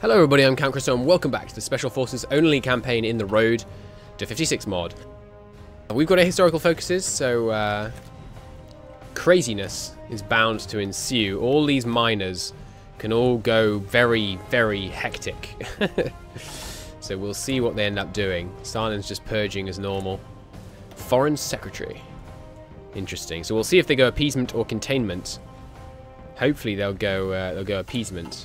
Hello everybody, I'm Count Christo and welcome back to the Special Forces only campaign in the Road to 56 mod. We've got our historical focuses, so craziness is bound to ensue. All these miners can all go very, very hectic. So we'll see what they end up doing. Stalin's just purging as normal. Foreign Secretary. Interesting. So we'll see if they go appeasement or containment. Hopefully they'll go appeasement.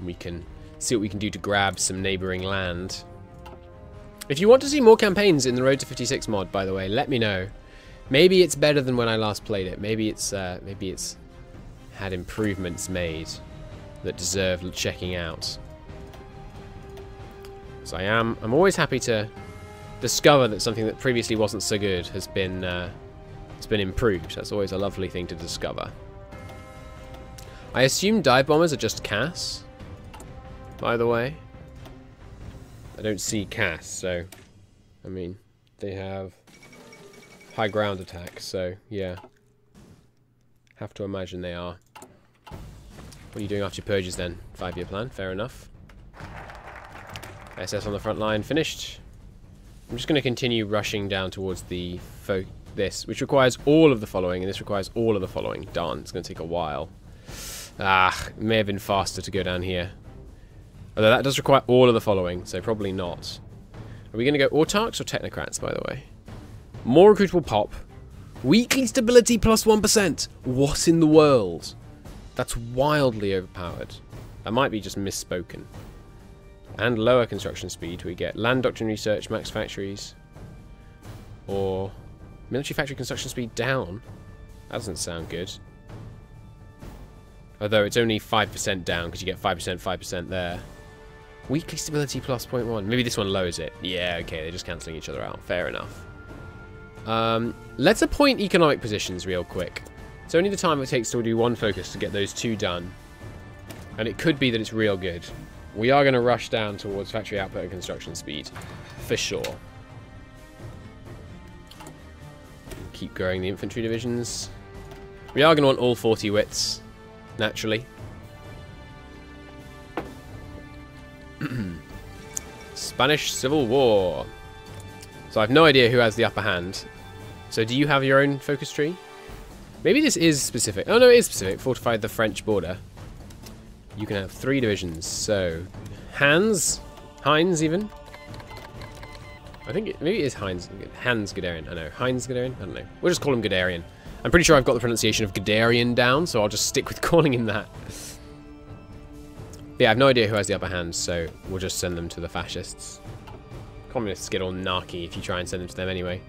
We can see what we can do to grab some neighbouring land. If you want to see more campaigns in the Road to 56 mod, by the way, let me know. Maybe it's better than when I last played it. Maybe it's had improvements made that deserve checking out. So I'm always happy to discover that something that previously wasn't so good has been improved. That's always a lovely thing to discover. I assume dive bombers are just CAS. By the way, I don't see CAS, so I mean they have high ground attack, so yeah, have to imagine they are. What are you doing after your purges then? 5-year plan, fair enough. SS on the front line finished. I'm just going to continue rushing down towards the this, which requires all of the following, and this requires all of the following. Darn, it's going to take a while. It may have been faster to go down here. Although that does require all of the following, so probably not. Are we going to go autarchs or technocrats, by the way? More recruitable pop. Weekly stability plus 1%. What in the world? That's wildly overpowered. That might be just misspoken. And lower construction speed. We get land doctrine research, max factories. Or military factory construction speed down. That doesn't sound good. Although it's only 5% down because you get 5%, 5% there. Weekly stability plus 0.1. Maybe this one lowers it. Yeah, okay, they're just cancelling each other out. Fair enough. Let's appoint economic positions real quick. It's only the time it takes to do one focus to get those two done. And it could be that it's real good. We are going to rush down towards factory output and construction speed. For sure. Keep growing the infantry divisions. We are going to want all 40 wits. Naturally. Spanish Civil War. So I have no idea who has the upper hand. So do you have your own focus tree? Maybe this is specific. Oh no, it is specific. Fortified the French border. You can have 3 divisions. So Heinz even. I think maybe it is Hans Guderian. I know. Heinz Guderian? I don't know. We'll just call him Guderian. I'm pretty sure I've got the pronunciation of Guderian down, so I'll just stick with calling him that. Yeah, I have no idea who has the upper hand, so we'll just send them to the fascists. Communists get all narky if you try and send them to them anyway.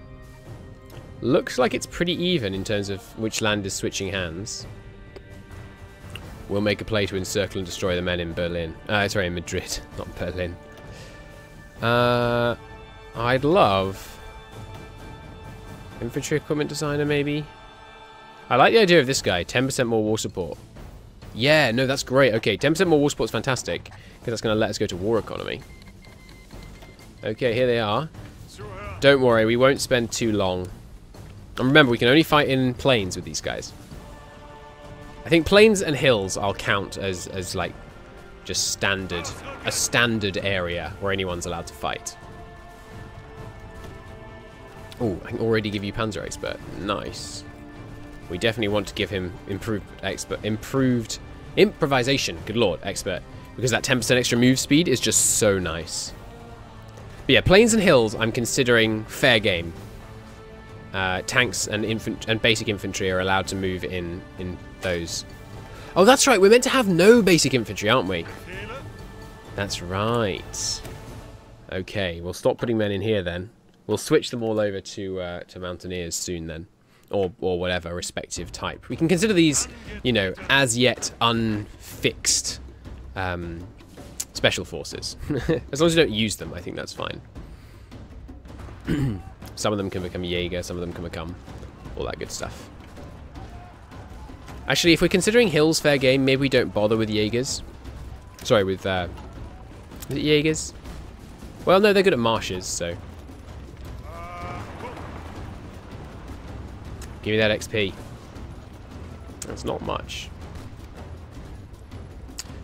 Looks like it's pretty even in terms of which land is switching hands. We'll make a play to encircle and destroy the men in Berlin. Sorry, in Madrid, not Berlin. I'd love... infantry equipment designer, maybe? I like the idea of this guy, 10% more war support. Yeah, no, that's great. Okay, 10% more war support is fantastic, because that's going to let us go to war economy. Okay, here they are. Don't worry, we won't spend too long. And remember, we can only fight in plains with these guys. I think plains and hills I'll count as like, just standard. A standard area where anyone's allowed to fight. Oh, I can already give you Panzer Expert. Nice. We definitely want to give him improved improvisation. Good lord, expert. Because that 10% extra move speed is just so nice. But yeah, plains and hills, I'm considering fair game. Tanks and basic infantry are allowed to move in those. Oh, that's right. We're meant to have no basic infantry, aren't we? That's right. Okay, we'll stop putting men in here then. We'll switch them all over to mountaineers soon then. Or whatever respective type. We can consider these, you know, as yet unfixed special forces. As long as you don't use them, I think that's fine. Some of them can become Jaeger, some of them can become all that good stuff. Actually, if we're considering hills fair game, maybe we don't bother with Jaegers. Sorry, with is it Jaegers? Well, no, they're good at marshes, so. Give me that XP. That's not much.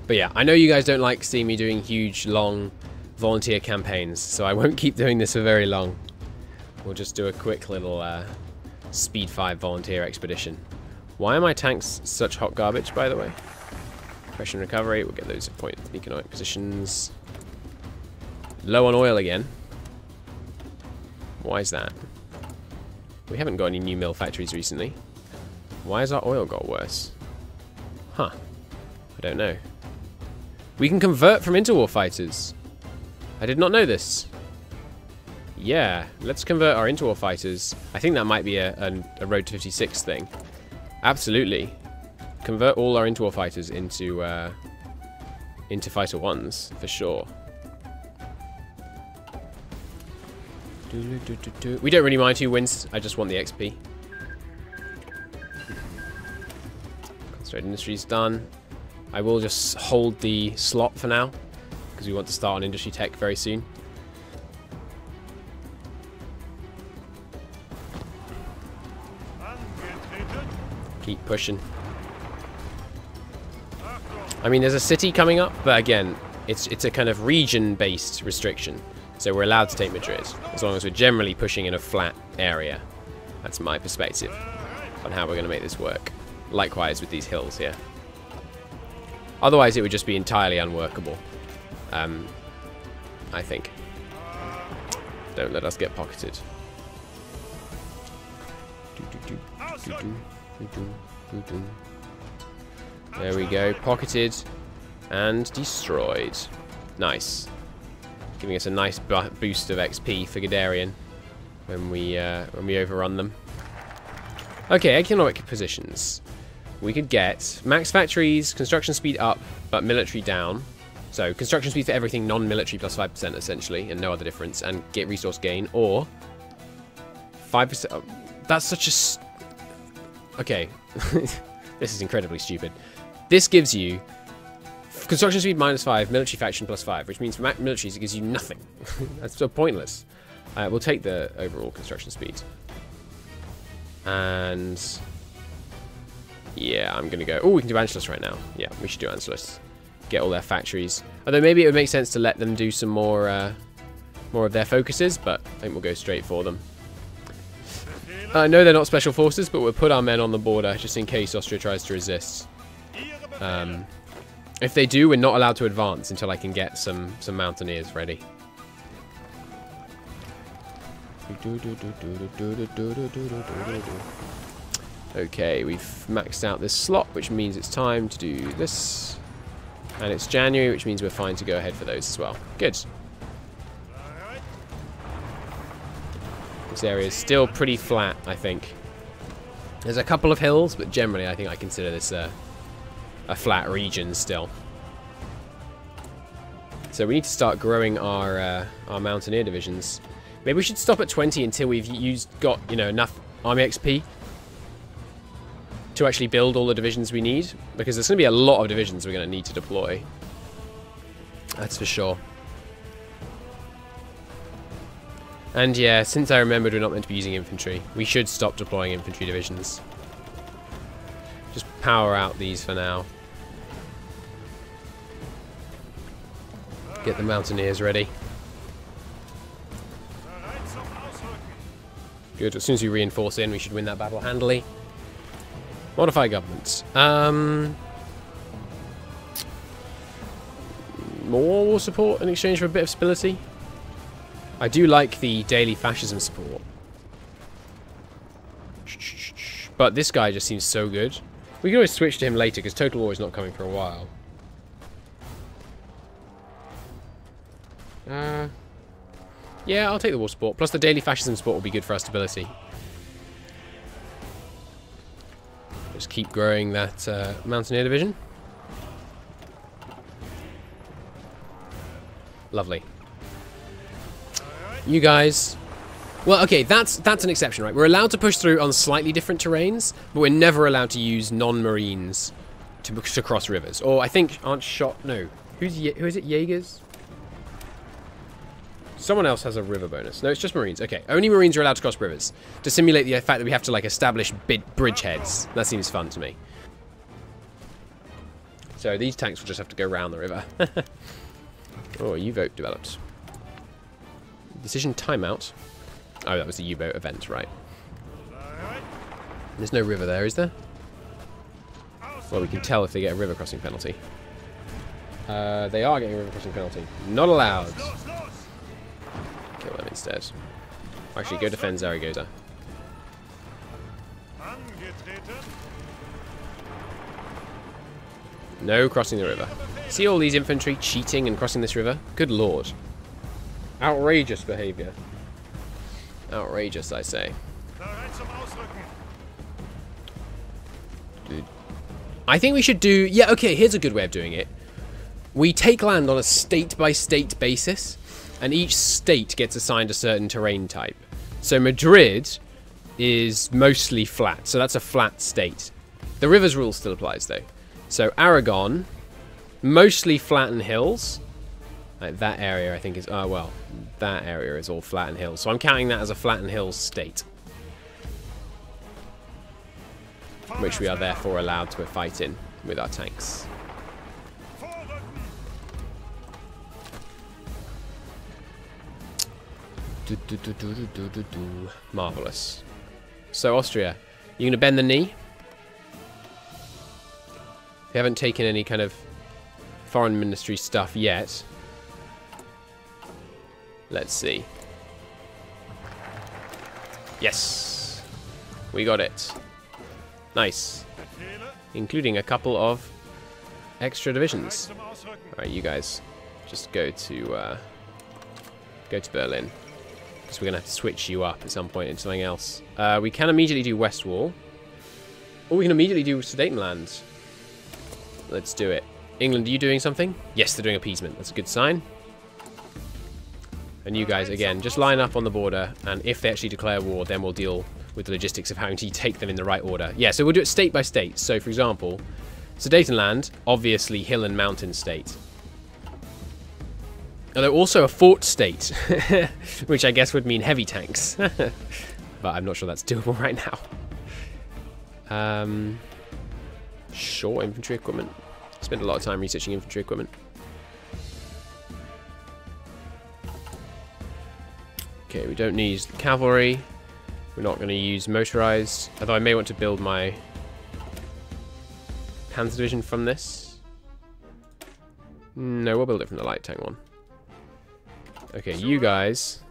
But yeah, I know you guys don't like seeing me doing huge, long volunteer campaigns, so I won't keep doing this for very long. We'll just do a quick little Speed 5 volunteer expedition. Why are my tanks such hot garbage, by the way? Pressure and recovery, we'll get those at point economic positions. Low on oil again. Why is that? We haven't got any new mill factories recently. Why has our oil got worse? Huh. I don't know. We can convert from interwar fighters. I did not know this. Yeah, let's convert our interwar fighters. I think that might be a Road to 56 thing. Absolutely. Convert all our interwar fighters into fighter ones, for sure. We don't really mind who wins. I just want the XP. Concentrated industry's done. I will just hold the slot for now, because we want to start on industry tech very soon. Keep pushing. I mean, there's a city coming up, but again, it's a kind of region-based restriction. So we're allowed to take Madrid, as long as we're generally pushing in a flat area. That's my perspective on how we're going to make this work. Likewise with these hills here. Otherwise, it would just be entirely unworkable. I think. Don't let us get pocketed. There we go. Pocketed and destroyed. Nice. Giving us a nice boost of XP for Guderian when we overrun them. Okay, economic positions. We could get max factories, construction speed up, but military down. So construction speed for everything non-military plus 5% essentially, and no other difference, and get resource gain, or 5%. Oh, that's such a... Okay, this is incredibly stupid. This gives you construction speed -5, military faction +5, which means for militaries it gives you nothing. That's so pointless. We'll take the overall construction speed. And yeah, I'm gonna go. Oh, we can do Angelus right now. Yeah, we should do Angelus. Get all their factories. Although maybe it would make sense to let them do some more of their focuses, but I think we'll go straight for them. I know they're not special forces, but we'll put our men on the border just in case Austria tries to resist. If they do, we're not allowed to advance until I can get some mountaineers ready. Okay, we've maxed out this slot, which means it's time to do this. And it's January, which means we're fine to go ahead for those as well. Good. This area is still pretty flat, I think. There's a couple of hills, but generally I think I consider this a flat region still. So we need to start growing our mountaineer divisions. Maybe we should stop at 20 until we've got, you know, enough army XP to actually build all the divisions we need, because there's going to be a lot of divisions we're going to need to deploy. That's for sure. And yeah, since I remembered we're not meant to be using infantry, we should stop deploying infantry divisions. Just power out these for now. Get the mountaineers ready. Good, as soon as we reinforce in, we should win that battle handily. Modify government. More war support in exchange for a bit of stability. I do like the daily fascism support. But this guy just seems so good. We can always switch to him later because Total War is not coming for a while. Yeah, I'll take the war support. Plus the daily fascism support will be good for our stability. Just keep growing that mountaineer division. Lovely. You guys... Well, okay, that's an exception, right? We're allowed to push through on slightly different terrains, but we're never allowed to use non-marines to cross rivers. Or I think aren't shot... No. Who is it? Jaegers? Someone else has a river bonus. No, it's just Marines. Okay, only Marines are allowed to cross rivers to simulate the fact that we have to like establish bridgeheads. That seems fun to me. So these tanks will just have to go round the river. Oh, a U-boat developed. Decision timeout. Oh, that was the U-boat event, right. There's no river there, is there? Well, we can tell if they get a river crossing penalty. They are getting a river crossing penalty. Not allowed. Kill them instead. Actually, go defend Zaragoza. No crossing the river. See all these infantry cheating and crossing this river? Good lord. Outrageous behaviour. Outrageous, I say. Dude. I think we should do... Yeah, okay, here's a good way of doing it. We take land on a state-by-state basis, and each state gets assigned a certain terrain type. So Madrid is mostly flat, so that's a flat state. The rivers rule still applies, though. So Aragon, mostly flat and hills. Like that area, I think, is... Oh, well, that area is all flat and hills. So I'm counting that as a flat and hills state. Which we are therefore allowed to fight in with our tanks. Marvellous. So, Austria, you going to bend the knee? They haven't taken any kind of foreign ministry stuff yet. Let's see. Yes! We got it. Nice. Including a couple of extra divisions. Alright, you guys. Just go to Berlin. Because we're going to have to switch you up at some point into something else. We can immediately do West Wall. Or we can immediately do Sudetenland. Let's do it. England, are you doing something? Yes, they're doing appeasement. That's a good sign. And you guys, again, just line up on the border. And if they actually declare war, then we'll deal with the logistics of having to take them in the right order. Yeah, so we'll do it state by state. So, for example, Sudetenland, obviously hill and mountain state. Although also a fort state, which I guess would mean heavy tanks. But I'm not sure that's doable right now. Sure, infantry equipment. Spent a lot of time researching infantry equipment. Okay, we don't need cavalry. We're not going to use motorized. Although I may want to build my Panzer division from this. No, we'll build it from the light tank one. Okay, you guys.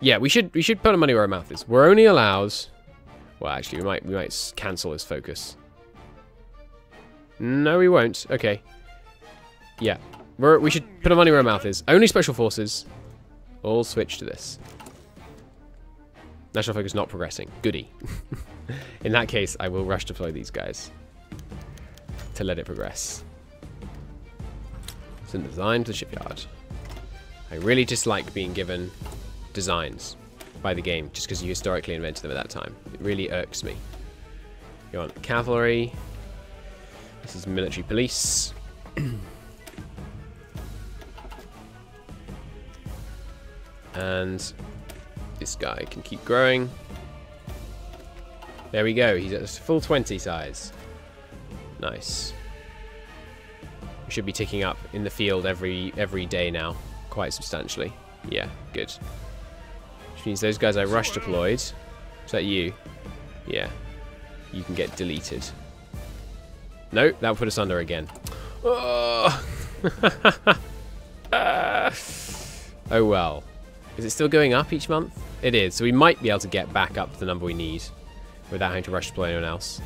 Yeah, we should put our money where our mouth is. We're only allowed. Well, actually, we might cancel his focus. No, we won't. Okay. Yeah, we should put our money where our mouth is. Only special forces. All switch to this. National focus not progressing. Goody. In that case, I will rush deploy these guys to let it progress. Send design to the shipyard. I really dislike being given designs by the game just because you historically invented them at that time. It really irks me. You want cavalry. This is military police. And this guy can keep growing. There we go. He's at a full 20 size. Nice. We should be ticking up in the field every day now, quite substantially. Yeah, good. Which means those guys I rush deployed. Is that you? Yeah. You can get deleted. No, that will put us under again. Oh, oh well. Is it still going up each month? It is, so we might be able to get back up to the number we need without having to rush deploy anyone else.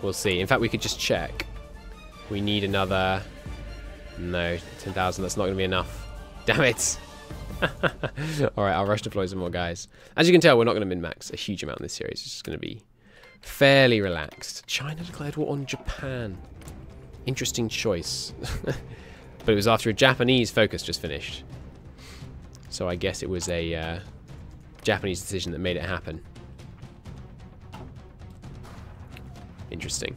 We'll see. In fact, we could just check. We need another... No, 10,000, that's not going to be enough. Damn it! Alright, I'll rush deploy some more guys. As you can tell, we're not going to min-max a huge amount in this series. It's just going to be fairly relaxed. China declared war on Japan. Interesting choice. But it was after a Japanese focus just finished. So I guess it was a Japanese decision that made it happen. Interesting.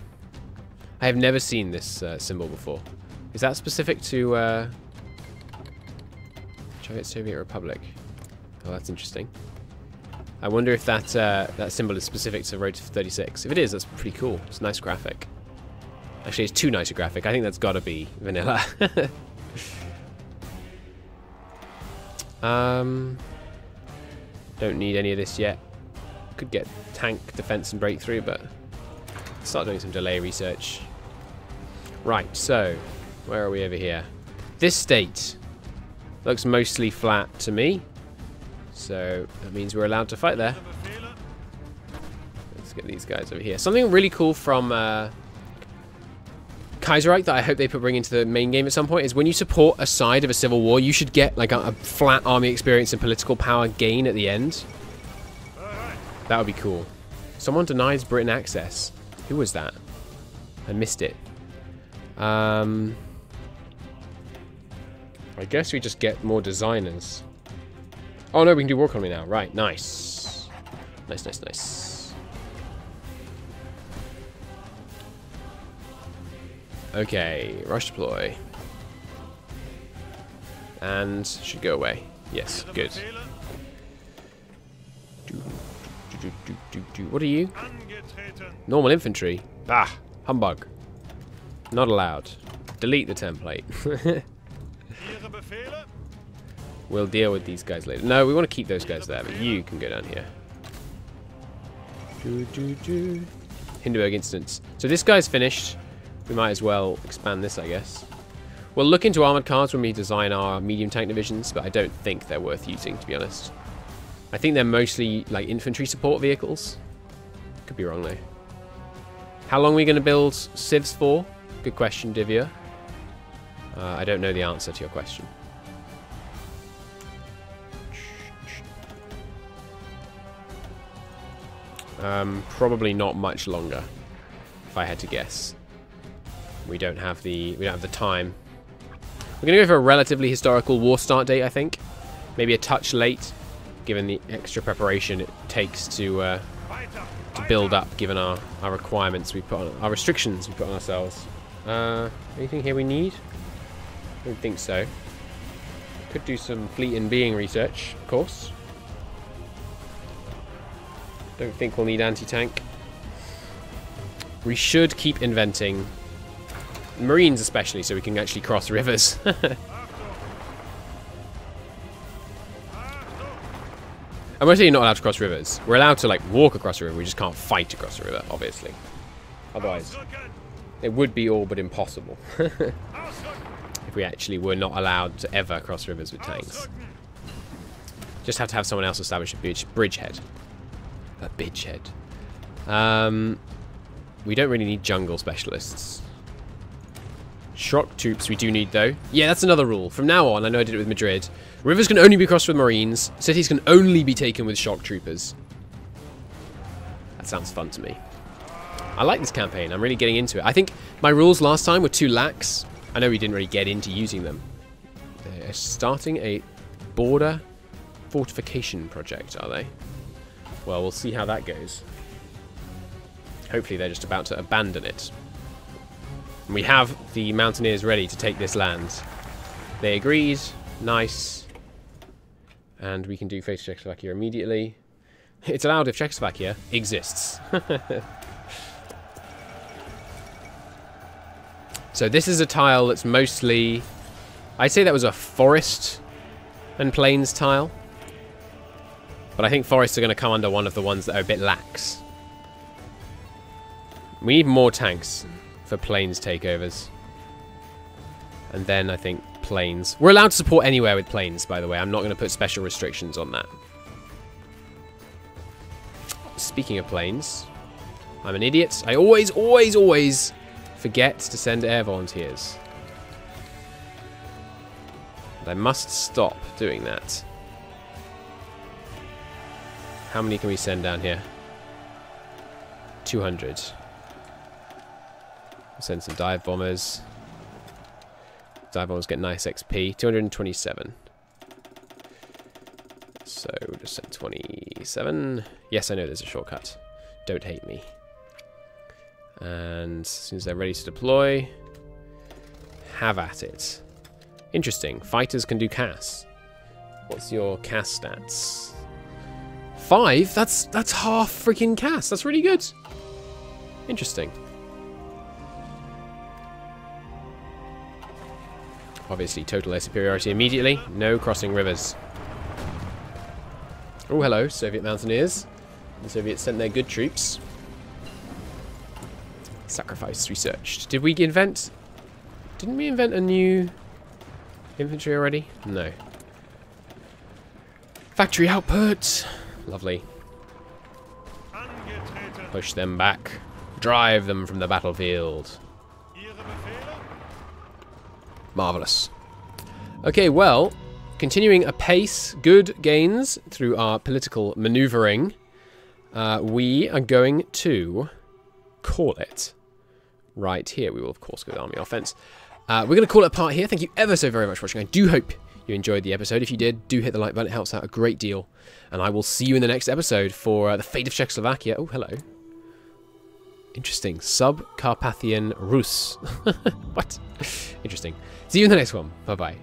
I have never seen this symbol before. Is that specific to Soviet Republic? Oh, that's interesting. I wonder if that symbol is specific to Road 36. If it is, that's pretty cool. It's a nice graphic. Actually, it's too nice a graphic. I think that's got to be vanilla. Don't need any of this yet. Could get tank, defense, and breakthrough, but start doing some delay research. Right, so where are we over here? This state looks mostly flat to me, so that means we're allowed to fight there. Let's get these guys over here. Something really cool from Kaiserreich that I hope they bring into the main game at some point is when you support a side of a civil war, you should get like a flat army experience and political power gain at the end. That would be cool. Someone denies Britain access. Who was that? I missed it. I guess we just get more designers. Oh no, we can do war economy now. Right, nice. Nice, nice, nice. Okay, rush deploy. And should go away. Yes, good. What are you? Normal infantry. Bah, humbug. Not allowed. Delete the template. We'll deal with these guys later. No, we want to keep those guys there, but you can go down here. Hindenburg instance. So this guy's finished. We might as well expand this, I guess. We'll look into armored cars when we design our medium tank divisions, but I don't think they're worth using, to be honest. I think they're mostly like infantry support vehicles. Could be wrong though. How long are we going to build civs for? Good question, Divya. I don't know the answer to your question. Probably not much longer, if I had to guess. We don't have the time. We're going to go for a relatively historical war start date, I think. Maybe a touch late, given the extra preparation it takes to build up, given our requirements we put on, our restrictions we put on ourselves. Anything here we need? I don't think so. Could do some fleet and being research, of course. Don't think we'll need anti-tank. We should keep inventing Marines, especially, so we can actually cross rivers. I'm going to say you're not allowed to cross rivers. We're allowed to, like, walk across a river. We just can't fight across a river, obviously. Otherwise, it would be all but impossible. If we actually were not allowed to ever cross rivers with tanks. Just have to have someone else establish a bridgehead. A bridgehead. We don't really need jungle specialists. Shock troops we do need, though. Yeah, that's another rule. From now on, I know I did it with Madrid. Rivers can only be crossed with Marines. Cities can only be taken with shock troopers. That sounds fun to me. I like this campaign. I'm really getting into it. I think my rules last time were too lax. I know we didn't really get into using them. They're starting a border fortification project, are they? Well, we'll see how that goes. Hopefully they're just about to abandon it. And we have the mountaineers ready to take this land. They agreed. Nice. And we can do face Czechoslovakia immediately. It's allowed if Czechoslovakia exists. So this is a tile that's mostly... I'd say that was a forest and plains tile. But I think forests are going to come under one of the ones that are a bit lax. We need more tanks for plains takeovers. And then I think plains. We're allowed to support anywhere with plains, by the way. I'm not going to put special restrictions on that. Speaking of plains, I'm an idiot. I always forget to send air volunteers. And I must stop doing that. How many can we send down here? 200. We'll send some dive bombers. Dive bombers get nice XP. 227. So we'll just send 27. Yes, I know there's a shortcut. Don't hate me. And as soon as they're ready to deploy, have at it. Interesting. Fighters can do CAS. What's your CAS stats? 5? That's half freaking CAS. That's really good. Interesting. obviously total air superiority immediately. No crossing rivers. Oh, hello, Soviet mountaineers. The Soviets sent their good troops. Sacrifice researched. Did we invent... Didn't we invent a new infantry already? No. Factory output! Lovely. Push them back. Drive them from the battlefield. Marvellous. Okay, well, continuing apace, good gains through our political manoeuvring, we are going to call it right here. We will, of course, go to army offense. We're going to call it a part here. Thank you ever so very much for watching. I do hope you enjoyed the episode. If you did, do hit the like button. It helps out a great deal. And I will see you in the next episode for the fate of Czechoslovakia. Oh, hello. Interesting. Sub-Carpathian Rus. What? Interesting. See you in the next one. Bye-bye.